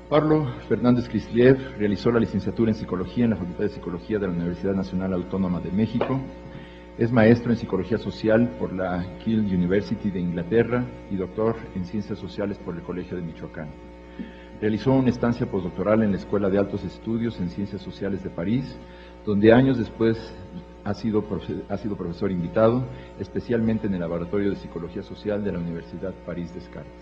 Pablo Fernández Crisliev realizó la licenciatura en Psicología en la Facultad de Psicología de la Universidad Nacional Autónoma de México. Es maestro en Psicología Social por la Keele University de Inglaterra y doctor en Ciencias Sociales por el Colegio de Michoacán. Realizó una estancia postdoctoral en la Escuela de Altos Estudios en Ciencias Sociales de París, donde años después ha sido profesor invitado, especialmente en el Laboratorio de Psicología Social de la Universidad París-Descartes.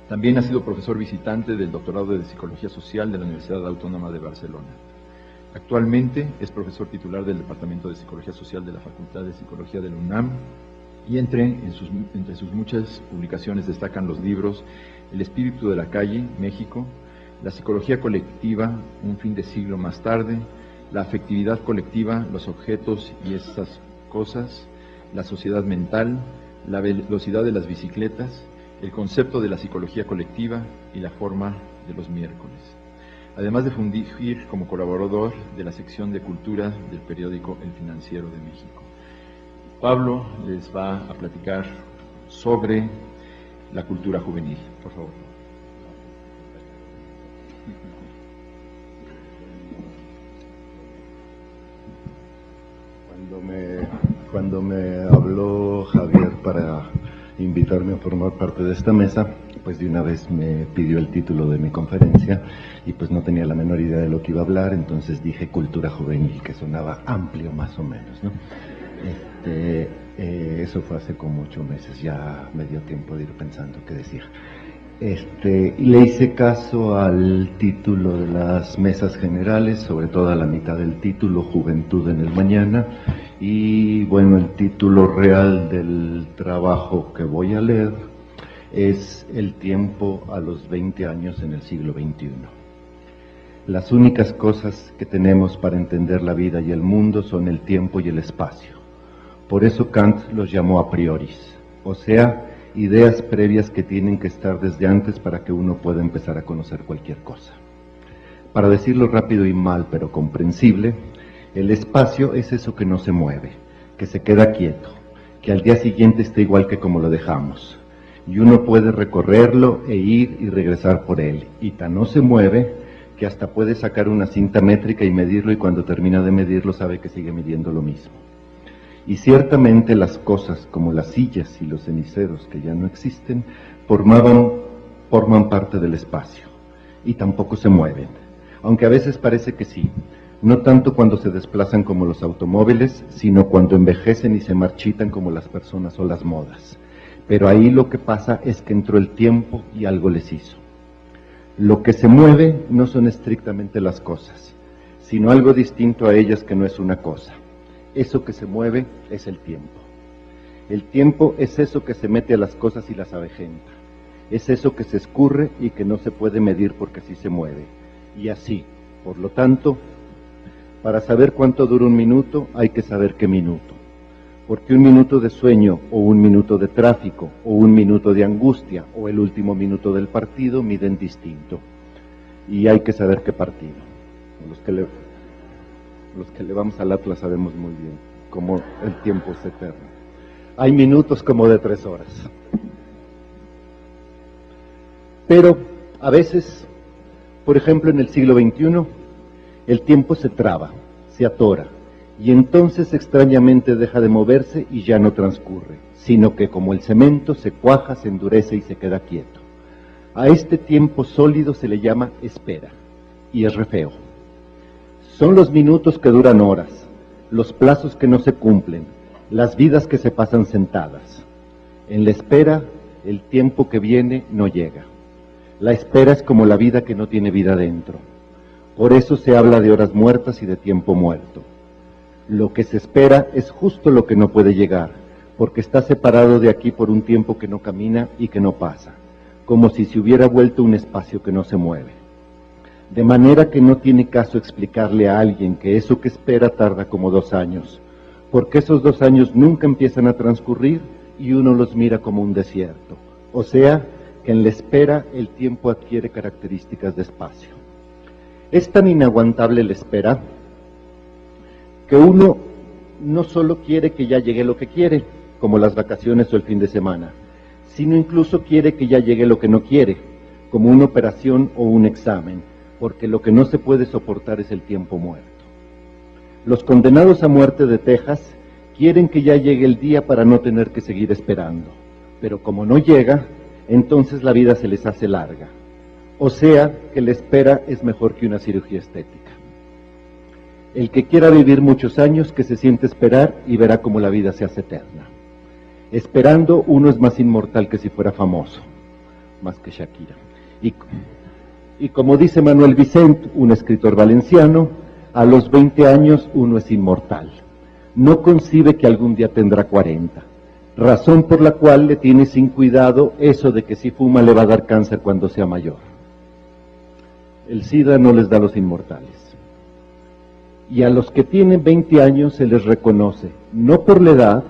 También ha sido profesor visitante del doctorado de Psicología Social de la Universidad Autónoma de Barcelona. Actualmente es profesor titular del Departamento de Psicología Social de la Facultad de Psicología de la UNAM y entre sus muchas publicaciones destacan los libros El espíritu de la calle, México, La psicología colectiva, un fin de siglo más tarde, La afectividad colectiva, los objetos y esas cosas, La sociedad mental, La velocidad de las bicicletas, El concepto de la psicología colectiva y La forma de los miércoles. Además de fungir como colaborador de la sección de cultura del periódico El Financiero de México. Pablo les va a platicar sobre la cultura juvenil, por favor. Cuando me habló Javier para invitarme a formar parte de esta mesa, pues de una vez me pidió el título de mi conferencia y pues no tenía la menor idea de lo que iba a hablar, entonces dije cultura juvenil, que sonaba amplio más o menos, ¿no? Eso fue hace como 8 meses, ya me dio tiempo de ir pensando qué decir. Y le hice caso al título de las mesas generales, sobre todo a la mitad del título, Juventud en el Mañana, y bueno, el título real del trabajo que voy a leer es El tiempo a los 20 años en el siglo XXI. Las únicas cosas que tenemos para entender la vida y el mundo son el tiempo y el espacio. Por eso Kant los llamó a prioris, o sea, ideas previas que tienen que estar desde antes para que uno pueda empezar a conocer cualquier cosa. Para decirlo rápido y mal, pero comprensible, el espacio es eso que no se mueve, que se queda quieto, que al día siguiente está igual que como lo dejamos. Y uno puede recorrerlo e ir y regresar por él, y tan no se mueve que hasta puede sacar una cinta métrica y medirlo, y cuando termina de medirlo sabe que sigue midiendo lo mismo. Y ciertamente las cosas como las sillas y los ceniceros que ya no existen forman parte del espacio y tampoco se mueven, aunque a veces parece que sí, no tanto cuando se desplazan como los automóviles, sino cuando envejecen y se marchitan como las personas o las modas. Pero ahí lo que pasa es que entró el tiempo y algo les hizo. Lo que se mueve no son estrictamente las cosas, sino algo distinto a ellas que no es una cosa. Eso que se mueve es el tiempo. El tiempo es eso que se mete a las cosas y las avejenta. Es eso que se escurre y que no se puede medir porque así se mueve. Y así, por lo tanto, para saber cuánto dura un minuto, hay que saber qué minuto. Porque un minuto de sueño, o un minuto de tráfico, o un minuto de angustia, o el último minuto del partido, miden distinto. Y hay que saber qué partido. Los que le vamos al Atlas sabemos muy bien cómo el tiempo es eterno. Hay minutos como de 3 horas. Pero a veces, por ejemplo en el siglo XXI, el tiempo se traba, se atora, y entonces extrañamente deja de moverse y ya no transcurre, sino que como el cemento se cuaja, se endurece y se queda quieto. A este tiempo sólido se le llama espera, y es re feo. Son los minutos que duran horas, los plazos que no se cumplen, las vidas que se pasan sentadas. En la espera, el tiempo que viene no llega. La espera es como la vida que no tiene vida dentro. Por eso se habla de horas muertas y de tiempo muerto. Lo que se espera es justo lo que no puede llegar, porque está separado de aquí por un tiempo que no camina y que no pasa, como si se hubiera vuelto un espacio que no se mueve. De manera que no tiene caso explicarle a alguien que eso que espera tarda como 2 años, porque esos 2 años nunca empiezan a transcurrir y uno los mira como un desierto. O sea, que en la espera el tiempo adquiere características de espacio. Es tan inaguantable la espera que uno no solo quiere que ya llegue lo que quiere, como las vacaciones o el fin de semana, sino incluso quiere que ya llegue lo que no quiere, como una operación o un examen, porque lo que no se puede soportar es el tiempo muerto. Los condenados a muerte de Texas quieren que ya llegue el día para no tener que seguir esperando, pero como no llega, entonces la vida se les hace larga. O sea, que la espera es mejor que una cirugía estética. El que quiera vivir muchos años, que se siente esperar y verá cómo la vida se hace eterna. Esperando, uno es más inmortal que si fuera famoso, más que Shakira. Y como dice Manuel Vicent, un escritor valenciano, a los 20 años uno es inmortal. No concibe que algún día tendrá 40, razón por la cual le tiene sin cuidado eso de que si fuma le va a dar cáncer cuando sea mayor. El SIDA no les da a los inmortales. Y a los que tienen 20 años se les reconoce, no por la edad,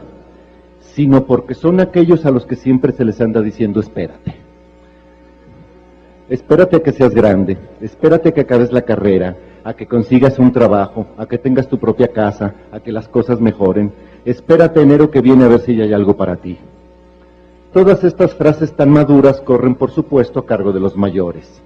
sino porque son aquellos a los que siempre se les anda diciendo espérate. Espérate a que seas grande, espérate a que acabes la carrera, a que consigas un trabajo, a que tengas tu propia casa, a que las cosas mejoren. Espérate enero que viene a ver si ya hay algo para ti. Todas estas frases tan maduras corren, por supuesto, a cargo de los mayores,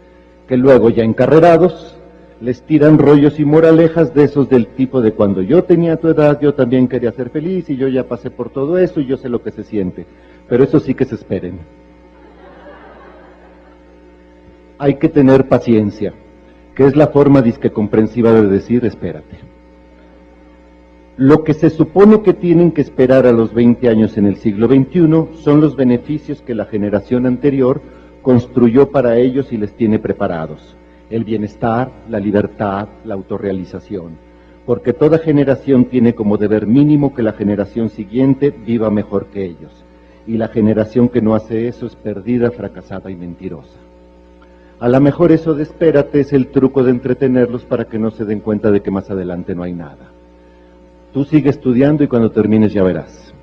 que luego, ya encarrerados, les tiran rollos y moralejas de esos del tipo de cuando yo tenía tu edad, yo también quería ser feliz y yo ya pasé por todo eso y yo sé lo que se siente. Pero eso sí que se esperen. Hay que tener paciencia, que es la forma disque comprensiva de decir espérate. Lo que se supone que tienen que esperar a los 20 años en el siglo XXI son los beneficios que la generación anterior construyó para ellos y les tiene preparados. El bienestar, la libertad, la autorrealización, porque toda generación tiene como deber mínimo que la generación siguiente viva mejor que ellos, y la generación que no hace eso es perdida, fracasada y mentirosa. A lo mejor eso de espérate es el truco de entretenerlos para que no se den cuenta de que más adelante no hay nada. Tú sigue estudiando y cuando termines ya verás.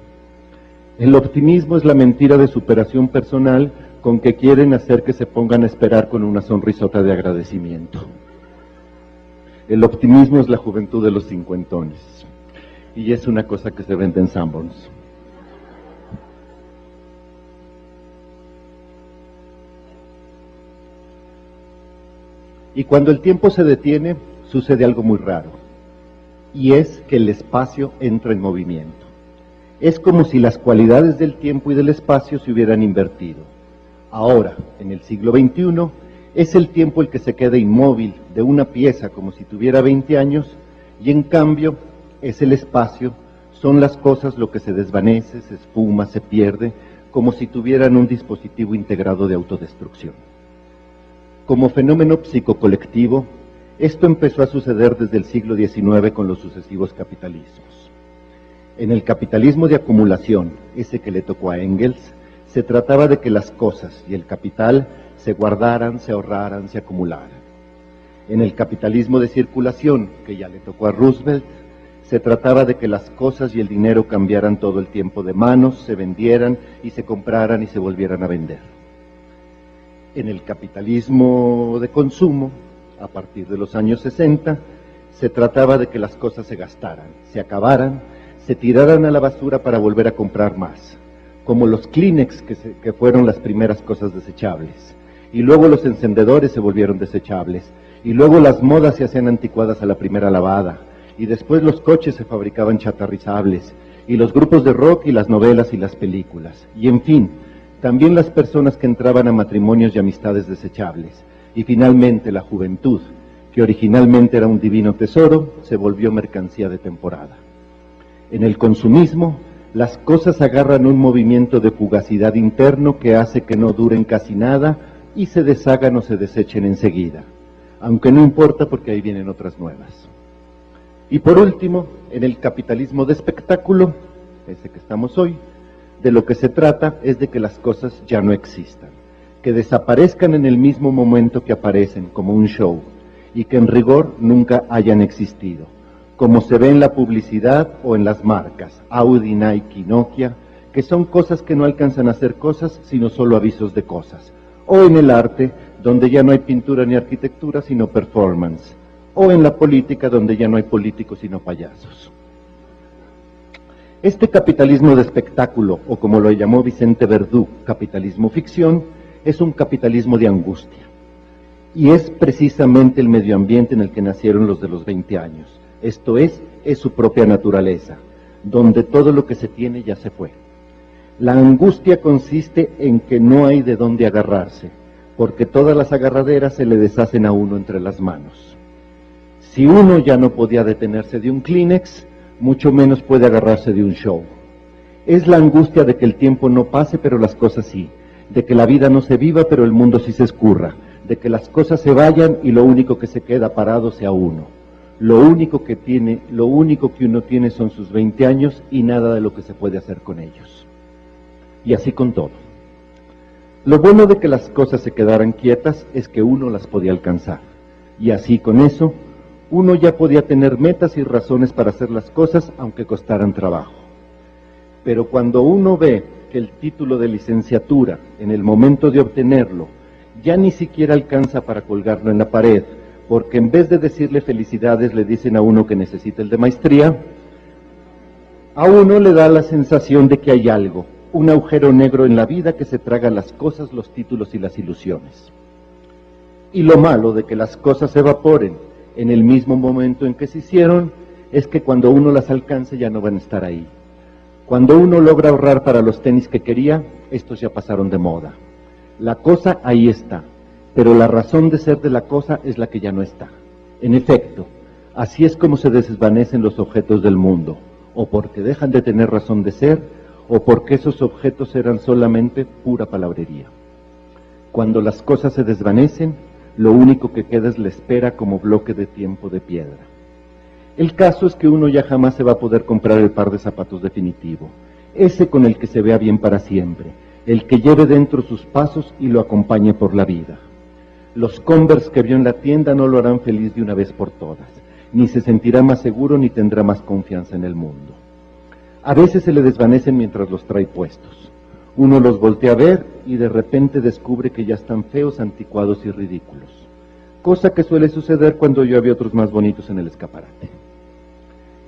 El optimismo es la mentira de superación personal con que quieren hacer que se pongan a esperar con una sonrisota de agradecimiento. El optimismo es la juventud de los cincuentones, y es una cosa que se vende en Sanborns. Y cuando el tiempo se detiene, sucede algo muy raro, y es que el espacio entra en movimiento. Es como si las cualidades del tiempo y del espacio se hubieran invertido. Ahora, en el siglo XXI, es el tiempo el que se queda inmóvil de una pieza como si tuviera 20 años, y en cambio es el espacio, son las cosas lo que se desvanece, se esfuma, se pierde, como si tuvieran un dispositivo integrado de autodestrucción. Como fenómeno psicocolectivo, esto empezó a suceder desde el siglo XIX con los sucesivos capitalismos. En el capitalismo de acumulación, ese que le tocó a Engels, se trataba de que las cosas y el capital se guardaran, se ahorraran, se acumularan. En el capitalismo de circulación, que ya le tocó a Roosevelt, se trataba de que las cosas y el dinero cambiaran todo el tiempo de manos, se vendieran y se compraran y se volvieran a vender. En el capitalismo de consumo, a partir de los años 60, se trataba de que las cosas se gastaran, se acabaran, se tiraran a la basura para volver a comprar más, como los Kleenex que fueron las primeras cosas desechables, y luego los encendedores se volvieron desechables, y luego las modas se hacían anticuadas a la primera lavada, y después los coches se fabricaban chatarrizables, y los grupos de rock y las novelas y las películas, y en fin, también las personas que entraban a matrimonios y amistades desechables, y finalmente la juventud, que originalmente era un divino tesoro, se volvió mercancía de temporada. En el consumismo, las cosas agarran un movimiento de fugacidad interno que hace que no duren casi nada y se deshagan o se desechen enseguida, aunque no importa porque ahí vienen otras nuevas. Y por último, en el capitalismo de espectáculo, ese que estamos hoy, de lo que se trata es de que las cosas ya no existan, que desaparezcan en el mismo momento que aparecen, como un show, y que en rigor nunca hayan existido, como se ve en la publicidad o en las marcas, Audi, Nike, Nokia, que son cosas que no alcanzan a ser cosas, sino solo avisos de cosas, o en el arte, donde ya no hay pintura ni arquitectura, sino performance, o en la política, donde ya no hay políticos, sino payasos. Este capitalismo de espectáculo, o como lo llamó Vicente Verdú, capitalismo ficción, es un capitalismo de angustia. Y es precisamente el medio ambiente en el que nacieron los de los 20 años. Esto es su propia naturaleza, donde todo lo que se tiene ya se fue. La angustia consiste en que no hay de dónde agarrarse, porque todas las agarraderas se le deshacen a uno entre las manos. Si uno ya no podía detenerse de un Kleenex, mucho menos puede agarrarse de un show. Es la angustia de que el tiempo no pase, pero las cosas sí, de que la vida no se viva, pero el mundo sí se escurra, de que las cosas se vayan y lo único que se queda parado sea uno. Lo único que uno tiene son sus 20 años y nada de lo que se puede hacer con ellos. Y así con todo. Lo bueno de que las cosas se quedaran quietas es que uno las podía alcanzar. Y así con eso, uno ya podía tener metas y razones para hacer las cosas, aunque costaran trabajo. Pero cuando uno ve que el título de licenciatura, en el momento de obtenerlo, ya ni siquiera alcanza para colgarlo en la pared, porque en vez de decirle felicidades le dicen a uno que necesita el de maestría, a uno le da la sensación de que hay algo, un agujero negro en la vida que se traga las cosas, los títulos y las ilusiones. Y lo malo de que las cosas se evaporen en el mismo momento en que se hicieron, es que cuando uno las alcance ya no van a estar ahí. Cuando uno logra ahorrar para los tenis que quería, estos ya pasaron de moda. La cosa ahí está, pero la razón de ser de la cosa es la que ya no está. En efecto, así es como se desvanecen los objetos del mundo, o porque dejan de tener razón de ser, o porque esos objetos eran solamente pura palabrería. Cuando las cosas se desvanecen, lo único que queda es la espera como bloque de tiempo de piedra. El caso es que uno ya jamás se va a poder comprar el par de zapatos definitivo, ese con el que se vea bien para siempre, el que lleve dentro sus pasos y lo acompañe por la vida. Los Converse que vio en la tienda no lo harán feliz de una vez por todas, ni se sentirá más seguro ni tendrá más confianza en el mundo. A veces se le desvanecen mientras los trae puestos. Uno los voltea a ver y de repente descubre que ya están feos, anticuados y ridículos, cosa que suele suceder cuando yo había otros más bonitos en el escaparate.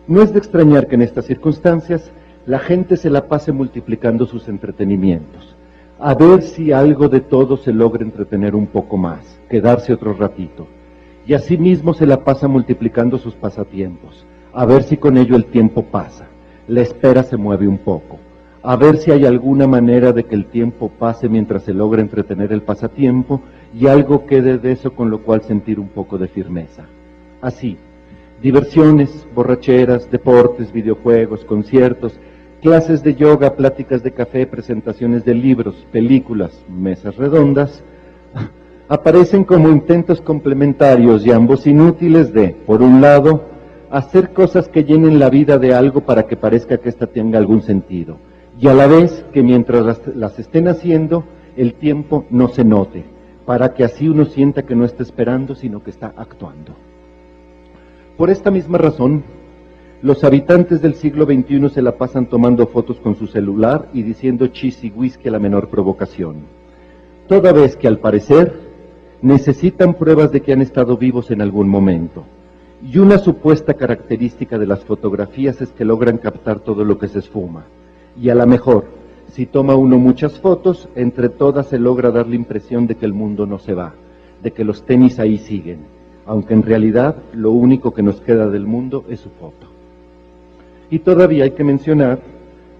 No es de extrañar que en estas circunstancias la gente se la pase multiplicando sus entretenimientos, a ver si algo de todo se logra entretener un poco más, quedarse otro ratito, y asimismo se la pasa multiplicando sus pasatiempos, a ver si con ello el tiempo pasa, la espera se mueve un poco, a ver si hay alguna manera de que el tiempo pase mientras se logra entretener el pasatiempo y algo quede de eso con lo cual sentir un poco de firmeza. Así, diversiones, borracheras, deportes, videojuegos, conciertos, clases de yoga, pláticas de café, presentaciones de libros, películas, mesas redondas, aparecen como intentos complementarios y ambos inútiles de, por un lado, hacer cosas que llenen la vida de algo para que parezca que ésta tenga algún sentido, y a la vez que mientras las estén haciendo, el tiempo no se note, para que así uno sienta que no está esperando, sino que está actuando. Por esta misma razón, los habitantes del siglo XXI se la pasan tomando fotos con su celular y diciendo chis y whisky a la menor provocación, toda vez que al parecer necesitan pruebas de que han estado vivos en algún momento. Y una supuesta característica de las fotografías es que logran captar todo lo que se esfuma. Y a lo mejor, si toma uno muchas fotos, entre todas se logra dar la impresión de que el mundo no se va, de que los tenis ahí siguen, aunque en realidad lo único que nos queda del mundo es su foto. Y todavía hay que mencionar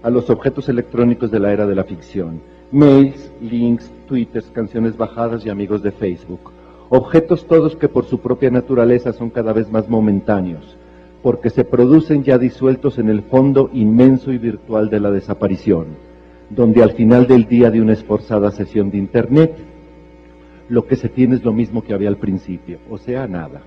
a los objetos electrónicos de la era de la ficción, mails, links, twitters, canciones bajadas y amigos de Facebook, objetos todos que por su propia naturaleza son cada vez más momentáneos, porque se producen ya disueltos en el fondo inmenso y virtual de la desaparición, donde al final del día de una esforzada sesión de internet, lo que se tiene es lo mismo que había al principio, o sea, nada.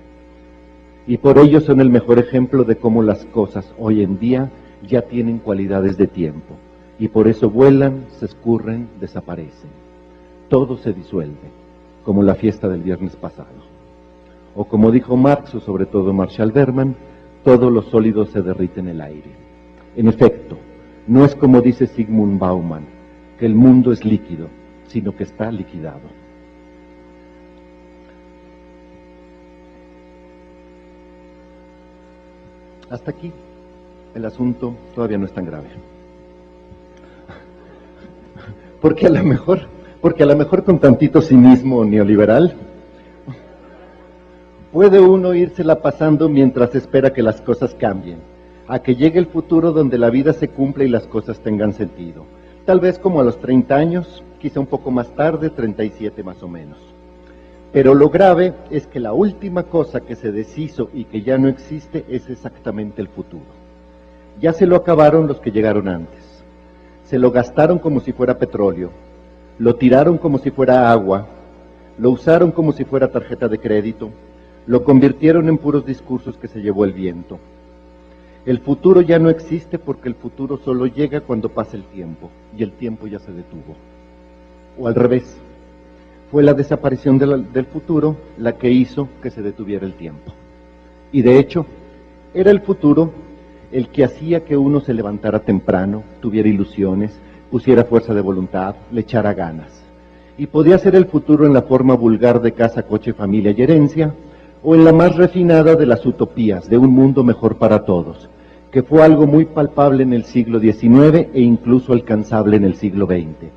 Y por ello son el mejor ejemplo de cómo las cosas hoy en día ya tienen cualidades de tiempo, y por eso vuelan, se escurren, desaparecen. Todo se disuelve, como la fiesta del viernes pasado. O como dijo Marx, o sobre todo Marshall Berman, todo lo sólido se derrite en el aire. En efecto, no es como dice Zygmunt Bauman, que el mundo es líquido, sino que está liquidado. Hasta aquí, el asunto todavía no es tan grave. Porque a lo mejor con tantito cinismo neoliberal, Puede uno írsela pasando mientras espera que las cosas cambien, a que llegue el futuro donde la vida se cumpla y las cosas tengan sentido. Tal vez como a los 30 años, quizá un poco más tarde, 37 más o menos. Pero lo grave es que la última cosa que se deshizo y que ya no existe es exactamente el futuro. Ya se lo acabaron los que llegaron antes. Se lo gastaron como si fuera petróleo, lo tiraron como si fuera agua, lo usaron como si fuera tarjeta de crédito, lo convirtieron en puros discursos que se llevó el viento. El futuro ya no existe porque el futuro solo llega cuando pasa el tiempo, y el tiempo ya se detuvo. O al revés, fue la desaparición del futuro la que hizo que se detuviera el tiempo. Y de hecho, era el futuro el que hacía que uno se levantara temprano, tuviera ilusiones, pusiera fuerza de voluntad, le echara ganas. Y podía ser el futuro en la forma vulgar de casa, coche, familia y herencia, o en la más refinada de las utopías, de un mundo mejor para todos, que fue algo muy palpable en el siglo XIX e incluso alcanzable en el siglo XX.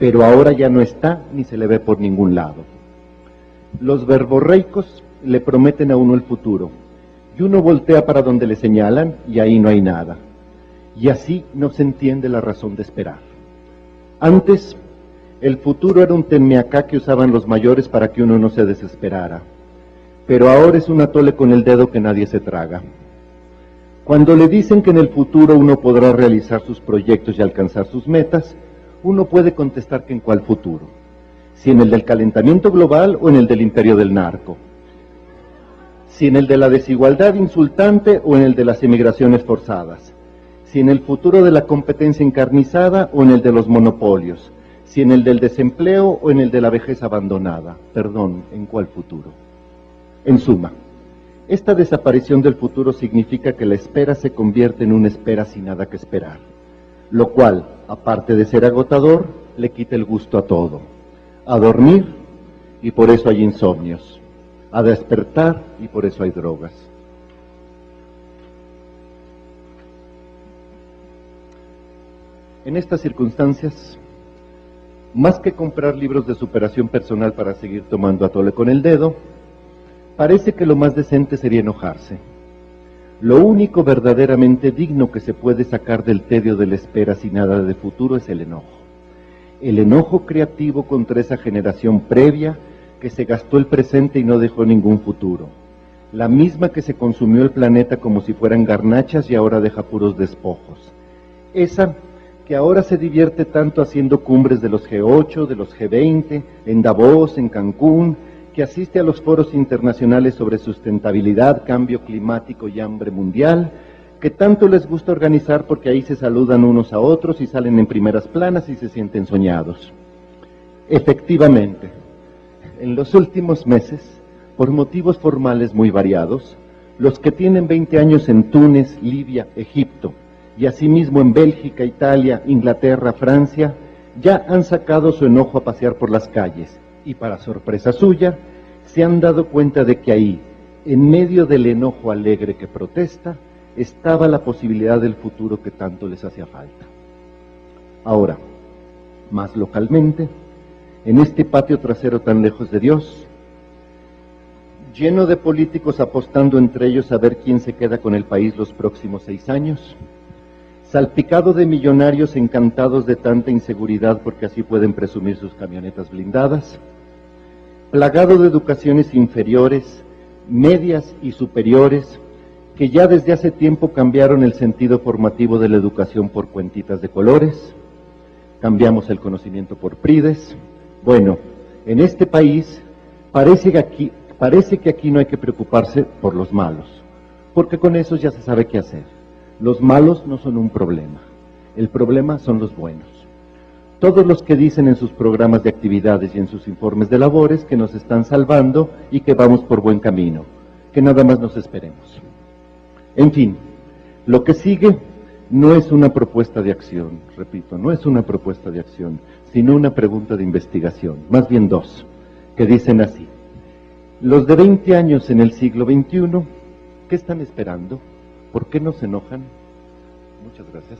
Pero ahora ya no está ni se le ve por ningún lado. Los verborreicos le prometen a uno el futuro, y uno voltea para donde le señalan y ahí no hay nada. Y así no se entiende la razón de esperar. Antes, el futuro era un tenme acá que usaban los mayores para que uno no se desesperara. Pero ahora es un atole con el dedo que nadie se traga. Cuando le dicen que en el futuro uno podrá realizar sus proyectos y alcanzar sus metas, uno puede contestar que en cuál futuro, si en el del calentamiento global o en el del imperio del narco, si en el de la desigualdad insultante o en el de las emigraciones forzadas, si en el futuro de la competencia encarnizada o en el de los monopolios, si en el del desempleo o en el de la vejez abandonada. Perdón, ¿en cuál futuro? En suma, esta desaparición del futuro significa que la espera se convierte en una espera sin nada que esperar, lo cual, aparte de ser agotador, le quita el gusto a todo, a dormir, y por eso hay insomnios, a despertar, y por eso hay drogas. En estas circunstancias, más que comprar libros de superación personal para seguir tomando atole con el dedo, parece que lo más decente sería enojarse. Lo único verdaderamente digno que se puede sacar del tedio de la espera sin nada de futuro es el enojo. El enojo creativo contra esa generación previa que se gastó el presente y no dejó ningún futuro. La misma que se consumió el planeta como si fueran garnachas y ahora deja puros despojos. Esa que ahora se divierte tanto haciendo cumbres de los G8, de los G20, en Davos, en Cancún, que asiste a los foros internacionales sobre sustentabilidad, cambio climático y hambre mundial, que tanto les gusta organizar porque ahí se saludan unos a otros y salen en primeras planas y se sienten soñados. Efectivamente, en los últimos meses, por motivos formales muy variados, los que tienen 20 años en Túnez, Libia, Egipto, y asimismo en Bélgica, Italia, Inglaterra, Francia, ya han sacado su enojo a pasear por las calles, y para sorpresa suya, se han dado cuenta de que ahí, en medio del enojo alegre que protesta, estaba la posibilidad del futuro que tanto les hacía falta. Ahora, más localmente, en este patio trasero tan lejos de Dios, lleno de políticos apostando entre ellos a ver quién se queda con el país los próximos 6 años, salpicado de millonarios encantados de tanta inseguridad porque así pueden presumir sus camionetas blindadas, plagado de educaciones inferiores, medias y superiores, que ya desde hace tiempo cambiaron el sentido formativo de la educación por cuentitas de colores, cambiamos el conocimiento por PRIDES. Bueno, en este país parece que aquí no hay que preocuparse por los malos, porque con esos ya se sabe qué hacer. Los malos no son un problema, el problema son los buenos. Todos los que dicen en sus programas de actividades y en sus informes de labores que nos están salvando y que vamos por buen camino, que nada más nos esperemos. En fin, lo que sigue no es una propuesta de acción, repito, no es una propuesta de acción, sino una pregunta de investigación, más bien 2, que dicen así: los de 20 años en el siglo XXI, ¿qué están esperando? ¿Por qué no se enojan? Muchas gracias.